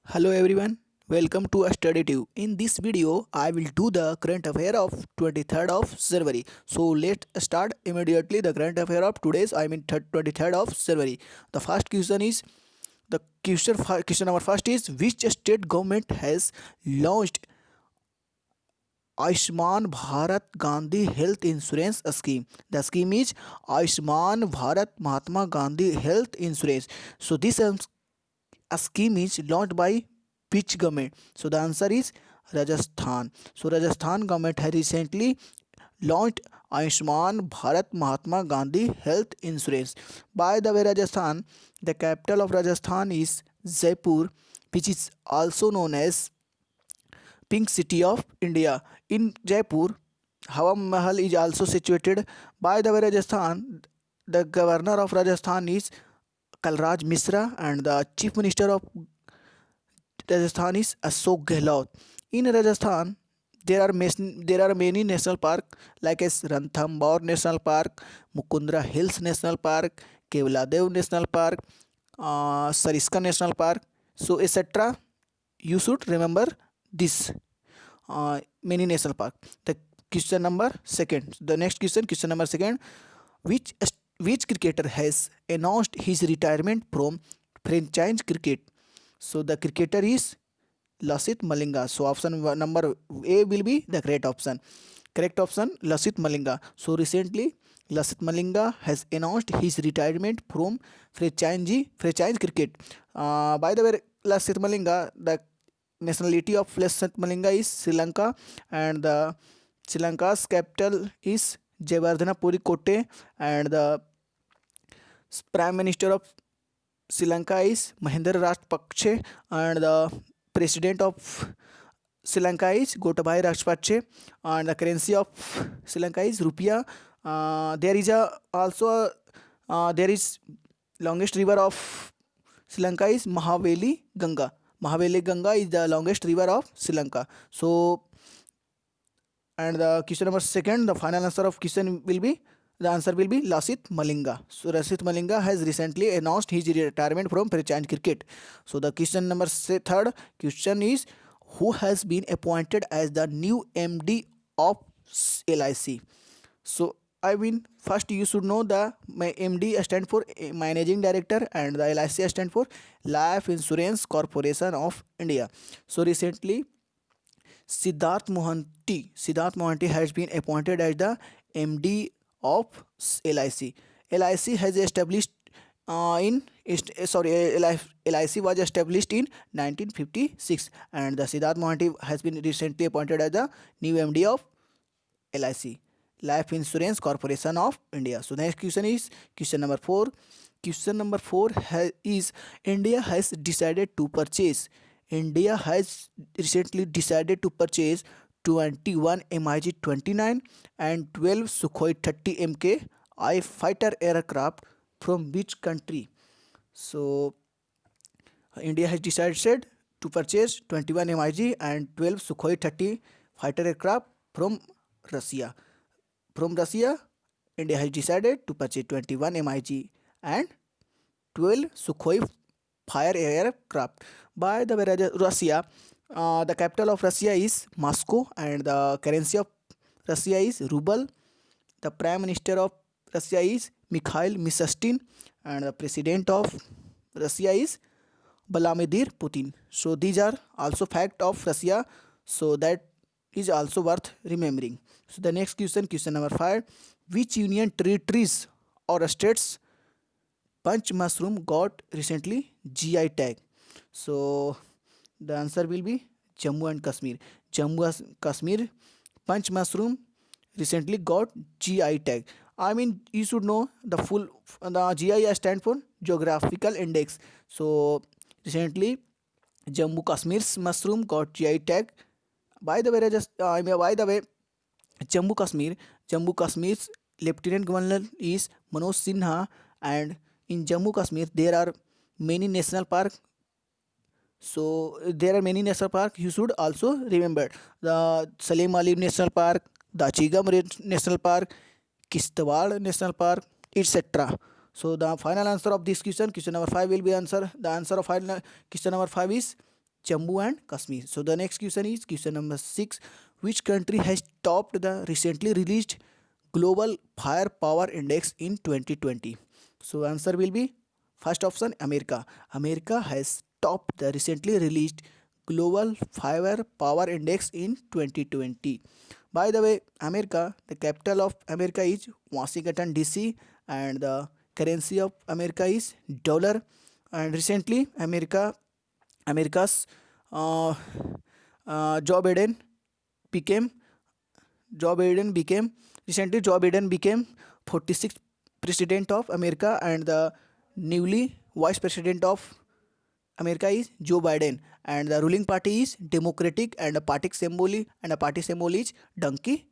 Hello everyone, welcome to Study Tube. In this video, I will do the current affair of 23rd of January. So let's start immediately the current affair of today's, 23rd of January. The first question is, question number first is, which state government has launched Ayushman Bharat Gandhi Health Insurance Scheme? The scheme is Ayushman Bharat Mahatma Gandhi Health Insurance. So this a scheme is launched by which government? So the answer is Rajasthan. So Rajasthan government has recently launched Ayushman Bharat Mahatma Gandhi Health Insurance. By the way, Rajasthan, the capital of Rajasthan is Jaipur, which is also known as Pink City of India. In Jaipur, Hawa Mahal is also situated. By the way, Rajasthan, the governor of Rajasthan is Kalraj Misra, and the chief minister of Rajasthan is Ashok Gehlot. In Rajasthan, there are many national parks like as Ranthambore National Park, Mukundra Hills National Park, Kevladev National Park, Sariska National Park. So etc. You should remember this many national park. The question number second. The next question number second. Which which cricketer has announced his retirement from franchise cricket? So the cricketer is Lasit Malinga. So number A will be the correct option. Correct option Lasit Malinga. So recently Lasit Malinga has announced his retirement from franchise cricket. By the way, Lasit Malinga, the nationality of Lasit Malinga is Sri Lanka, and the Sri Lanka's capital is Jayawardena Kotte, and the Prime Minister of Sri Lanka is Mahinda Rajapakse, and the President of Sri Lanka is Gotabaya Rajapakse, and the currency of Sri Lanka is rupiah. There is there is longest river of Sri Lanka is Mahaveli Ganga. Mahaveli Ganga is the longest river of Sri Lanka. So, and the question number second, the final answer of question will be, the answer will be Lasit Malinga. So Lasit Malinga has recently announced his retirement from franchise cricket. So the question number third question is, who has been appointed as the new MD of LIC? So I mean, first you should know the MD stand for Managing Director, and the LIC stand for Life Insurance Corporation of India. So recently Siddharth Mohanty has been appointed as the MD of LIC. LIC has established in sorry LIC was established in 1956, and the Siddharth Mohanty has been recently appointed as the new MD of LIC, Life Insurance Corporation of India. So the next question is question number 4. Question number 4 is, India has decided to purchase. India has recently decided to purchase 21 MiG-29 and 12 Sukhoi 30 Mk fighter aircraft from which country? So India has decided to purchase 21 MiG and 12 Sukhoi 30 fighter aircraft from Russia. From Russia, India has decided to purchase 21 MiG and 12 Sukhoi fire aircraft. By the way, Russia, the capital of Russia is Moscow, and the currency of Russia is ruble. The prime minister of Russia is Mikhail Mishustin, and the president of Russia is Vladimir Putin. So these are also fact of Russia. So that is also worth remembering. So the next question number 5. Which union territories or states punch mushroom got recently GI tag? So the answer will be Jammu and Kashmir. Jammu and Kashmir punch mushroom recently got GI tag. I mean, you should know the GI stand for geographical index. So recently Jammu Kashmir's mushroom got GI tag. By the way, by the way, Jammu Kashmir's Lieutenant Governor is Manoj Sinha, and in Jammu Kashmir there are many national park. So there are many national park. You should also remember the Salim Ali National Park, the Chigam National Park, Kishtwar National Park, etc. So the final answer of this question number 5 will be answer. The answer of final question number 5 is Jammu and Kashmir. So the next question is question number 6. Which country has topped the recently released Global Firepower Index in 2020? So answer will be first option America. America has topped the recently released Global Firepower Index in 2020. By the way, America, the capital of America is Washington DC, and the currency of America is dollar. And recently, America's uh, Joe Biden became Joe Biden became recently Joe Biden became 46th president of America, and the newly vice president of America is Joe Biden, and the ruling party is Democratic, and the party symbol is donkey.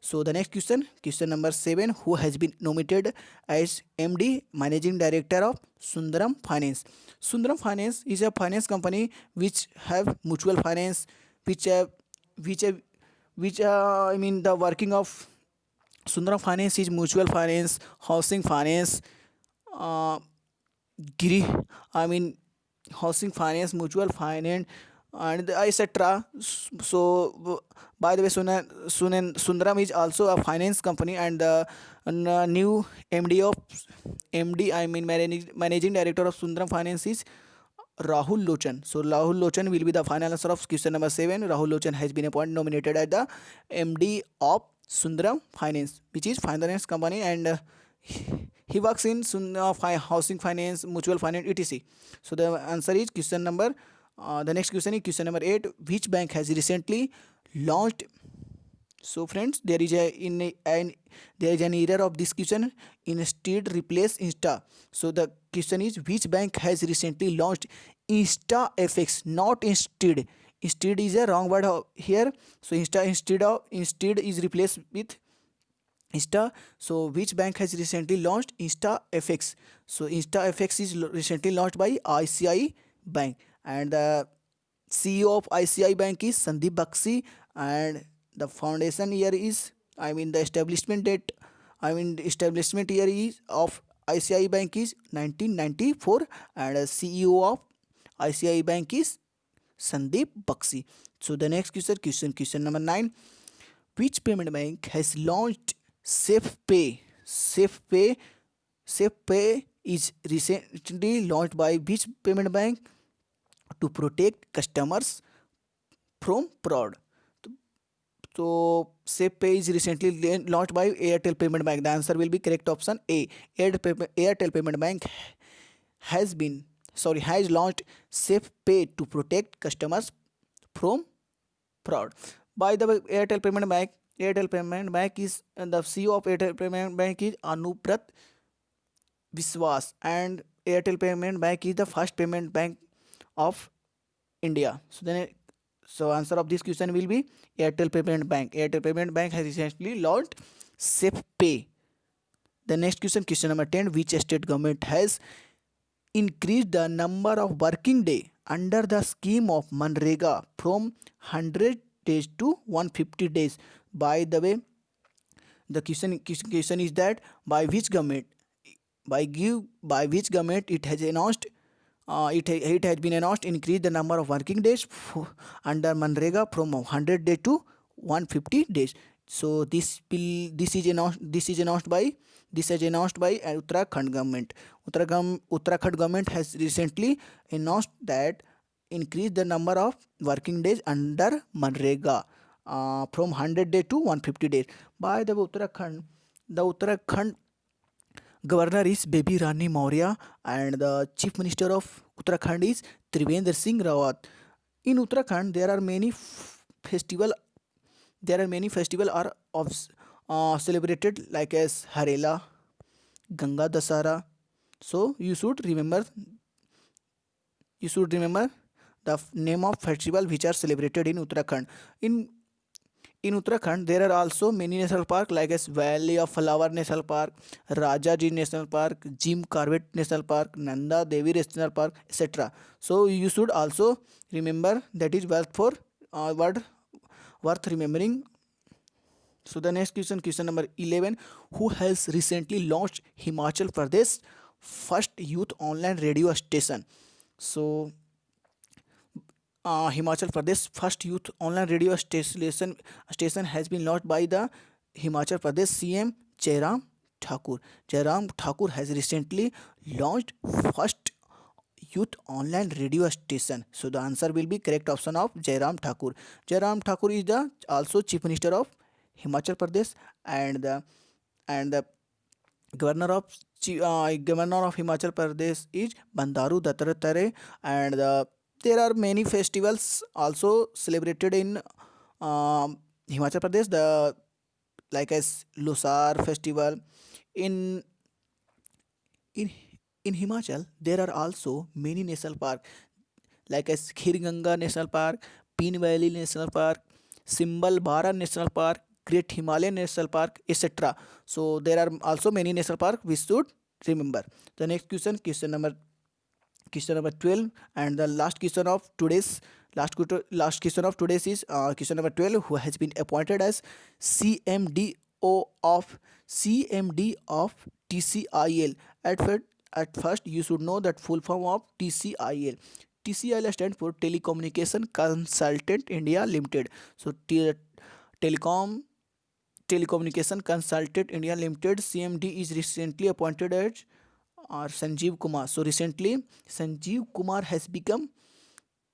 So the next question, question number 7, who has been nominated as MD, Managing Director of Sundaram Finance? Sundaram Finance is a finance company which have mutual finance, which have, which have, which I mean the working of Sundaram Finance is mutual finance, housing finance, uh, giri, I mean housing finance, mutual finance, and etc. So by the way, Sundaram is also a finance company, and the new MD, I mean managing director of Sundaram Finance is Rahul Lochan. So Rahul Lochan will be the final answer of question number 7. Rahul Lochan has been appointed nominated as the MD of Sundaram Finance, which is finance company, and he works in housing finance, mutual finance, etc. So the answer is question number. The next question is question number 8. Which bank has recently launched? So friends, there is an error of this question. Instead, replace Insta. So the question is, which bank has recently launched Insta FX, not Instead. Instead is a wrong word here. So instead is replaced with Insta. So which bank has recently launched Insta FX? So Insta FX is recently launched by ICICI Bank, and the CEO of ICICI Bank is Sandeep Bakshi, and the foundation year is, I mean the establishment date, I mean the establishment year is of ICICI Bank is 1994, and the CEO of ICICI Bank is Sandeep Bakshi. So the next question number 9. Which payment bank has launched SafePay? SafePay SafePay is recently launched by which payment bank to protect customers from fraud? So SafePay is recently launched by Airtel Payment Bank. The answer will be correct option A. Airtel Payment Bank has launched SafePay to protect customers from fraud. By the way, Airtel Payment Bank is, and the CEO of Airtel Payment Bank is Anubrat Biswas, and Airtel Payment Bank is the first payment bank of India. So answer of this question will be Airtel Payment Bank. Airtel Payment Bank has recently launched SafePay. The next question number 10. Which state government has increased the number of working day under the scheme of Manrega from 100 days to 150 days? By the way, the question is that by which government, by which government it has announced, it has been announced increase the number of working days under Manrega from 100 days to 150 days. So this is announced by Uttarakhand government. Uttarakhand government has recently announced that increase the number of working days under Manrega from 100 days to 150 days. By the Uttarakhand governor is Baby Rani Maurya, and the chief minister of Uttarakhand is Trivendra Singh Rawat. In Uttarakhand, there are many festival. There are many festival are of celebrated like as Harela, Ganga Dasara. So you should remember the name of festival which are celebrated in Uttarakhand. In Uttarakhand, there are also many national parks like as Valley of Flower National Park, Rajaji National Park, Jim Corbett National Park, Nanda Devi National Park, etc. So you should also remember, that is worth remembering. So the next question number 11. Who has recently launched Himachal Pradesh first youth online radio station? So Himachal Pradesh first youth online radio station has been launched by the Himachal Pradesh CM Jairam Thakur. Jairam Thakur has recently launched first youth online radio station. So the answer will be correct option of Jairam Thakur. Jairam Thakur is the also Chief Minister of Himachal Pradesh, and the governor of governor of Himachal Pradesh is Bandaru Dattatreya, and there are many festivals also celebrated in Himachal Pradesh. The like as Lusar festival in in in Himachal there are also many national park like as Khirganga National Park, Peen Valley National Park, Simbal Bara National Park, Great Himalayan National Park, etc. So there are also many national park we should remember. The next question number 12, and the last question of today's last question of today's is question number 12, who has been appointed as CMDO of TCIL. At first you should know that full form of TCIL. TCIL stands for Telecommunication Consultant India Limited. So telecom Telecommunication Consultant India Limited CMD is recently appointed as Sanjeev Kumar. So recently Sanjeev Kumar has become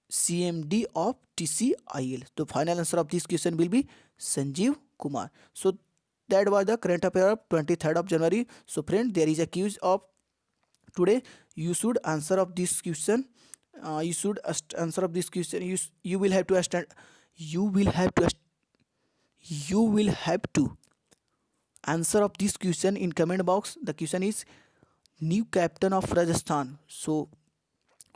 CMD of TCIL. The final answer of this question will be Sanjeev Kumar. So that was the current affair of 23rd of January. So friend, there is a quiz of today. You should answer of this question. Answer of this question. You will have to understand. You will have to answer of this question in comment box. The question is new captain of Rajasthan. So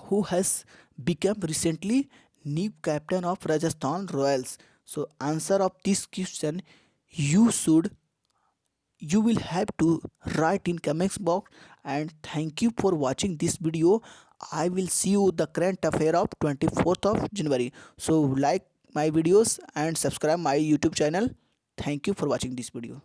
who has become recently new captain of Rajasthan Royals? So answer of this question you will have to write in comments box. And thank you for watching this video. I will see you the current affair of 24th of January. So like my videos and subscribe my YouTube channel. Thank you for watching this video.